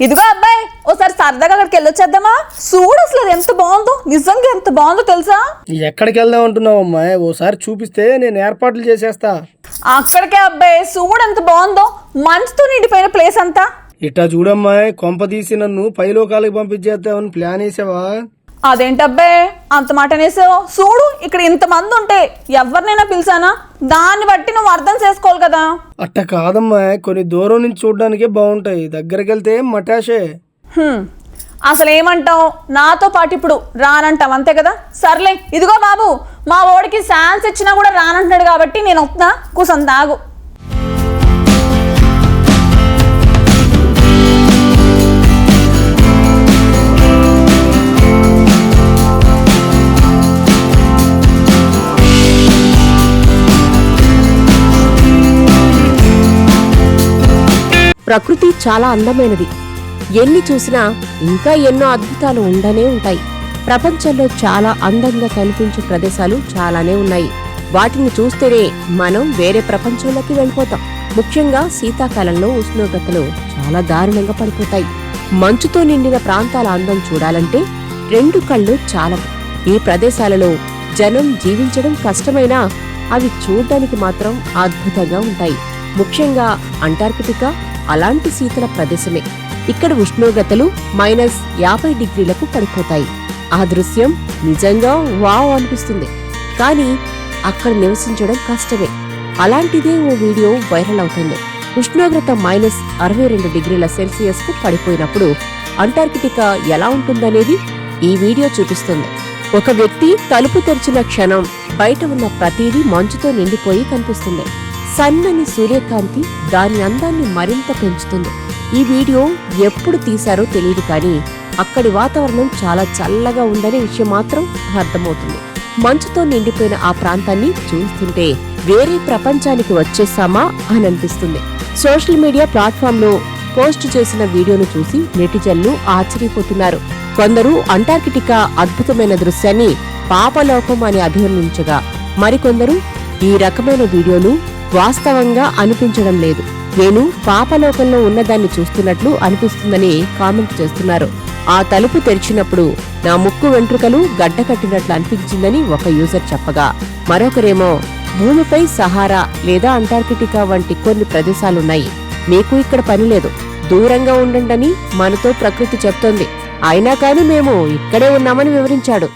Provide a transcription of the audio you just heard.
ఇదిగో అబ్బాయి, ఓసారి సరదాగా అక్కడికి వెళ్ళొచ్చేద్దామా? చూడు అసలు అది ఎంత బాగుందో, నిజంగా ఎంత బాగుందో తెలుసా? ఎక్కడికి వెళ్దాం అంటున్నావు అమ్మాయి? ఓసారి చూపిస్తే నేను ఏర్పాట్లు చేసేస్తా. అక్కడికే అబ్బాయి, చూడు ఎంత బాగుందో, మంచుతో నిండిపోయిన ప్లేస్ అంతా. ఇట్టా చూడమ్మాయి, కొంపదీసి నన్ను పైలోకాలకి పంపించేద్దామని ప్లాన్ వేసావా? అదేంటబ్బాయి అంత మాట అనేసావు? చూడు ఇక్కడ ఇంతమంది ఉంటే ఎవరినైనా పిలిచానా? దాన్ని బట్టి నువ్వు అర్థం చేసుకోవాలి కదా. అట్ట కాదమ్మా, కొన్ని దూరం నుంచి చూడడానికే బాగుంటాయి, దగ్గరికి వెళ్తే మటాషే. అసలు ఏమంటావు? నాతో పాటు ఇప్పుడు రానంటావు అంతే కదా? సర్లే, ఇదిగో బాబు, మా ఓడికి ఛాన్స్ ఇచ్చినా కూడా రానంటున్నాడు కాబట్టి నేను వస్తున్నా, కూసం తాగు. ప్రకృతి చాలా అందమైనది. ఎన్ని చూసినా ఇంకా ఎన్నో అద్భుతాలు ఉండనే ఉంటాయి. ప్రపంచంలో చాలా అందంగా కనిపించే ప్రదేశాలు చాలానే ఉన్నాయి. వాటిని చూస్తేనే మనం వేరే ప్రపంచంలోకి వెళ్ళిపోతాం. ముఖ్యంగా శీతాకాలంలో ఉష్ణోగ్రతలు చాలా దారుణంగా పడిపోతాయి. మంచుతో నిండిన ప్రాంతాల అందం చూడాలంటే 2 కళ్ళు చాలవు. ఈ ప్రదేశాలలో జనం జీవించడం కష్టమైనా అవి చూడ్డానికి మాత్రం అద్భుతంగా ఉంటాయి. ముఖ్యంగా అంటార్కిటికా అలాంటి శీతల ప్రదేశమే. ఇక్కడ ఉష్ణోగ్రతలు -50 డిగ్రీలకు పడిపోతాయి. ఆ దృశ్యం నిజంగా వావ్ అనిపిస్తుంది. కానీ అక్కడ నివసించడం కష్టమే. అలాంటిదే ఓ వీడియో వైరల్ అవుతుంది. ఉష్ణోగ్రత -62 డిగ్రీల సెల్సియస్ కు పడిపోయినప్పుడు అంటార్కిటికా ఎలా ఉంటుందనేది ఈ వీడియో చూపిస్తుంది. ఒక వ్యక్తి తలుపు తెరిచిన క్షణం బయట ఉన్న ప్రతిదీ మంచుతో నిండిపోయి కనిపిస్తుంది. సన్నని సూర్యకాంతి దాని అందాన్ని మరింత పెంచుతుంది. ఈ వీడియో ఎప్పుడు తీశారో తెలియదు, కానీ అక్కడి వాతావరణం చాలా చల్లగా ఉందనే విషయం మాత్రం అర్థమవుతుంది. మంచుతో నిండిపోయిన ఆ ప్రాంతాన్ని చూస్తుంటే వేరే ప్రపంచానికి వచ్చేసామా అని అనిపిస్తుంది. సోషల్ మీడియా ప్లాట్ఫామ్ లో పోస్ట్ చేసిన వీడియోను చూసి నెటిజన్లు ఆశ్చర్యపోతున్నారు. కొందరు అంటార్కిటికా అద్భుతమైన దృశ్యాన్ని పాపలోకం అని అభివర్ణించగా, మరికొందరు ఈ రకమైన వీడియోలు వాస్తవంగా అనిపించడం లేదు, నేను పాపలోకంలో ఉన్నదాన్ని చూస్తున్నట్లు అనిపిస్తుందని కామెంట్ చేస్తున్నారు. ఆ తలుపు తెరిచినప్పుడు నా ముక్కు వెంట్రుకలు గడ్డకట్టినట్లు అనిపించిందని ఒక యూజర్ చెప్పగా, మరొకరేమో భూమిపై సహారా లేదా అంటార్కిటికా వంటి కొన్ని ప్రదేశాలున్నాయి, మీకు ఇక్కడ పనిలేదు, దూరంగా ఉండండని మనతో ప్రకృతి చెప్తోంది, అయినా కానీ మేము ఇక్కడే ఉన్నామని వివరించాడు.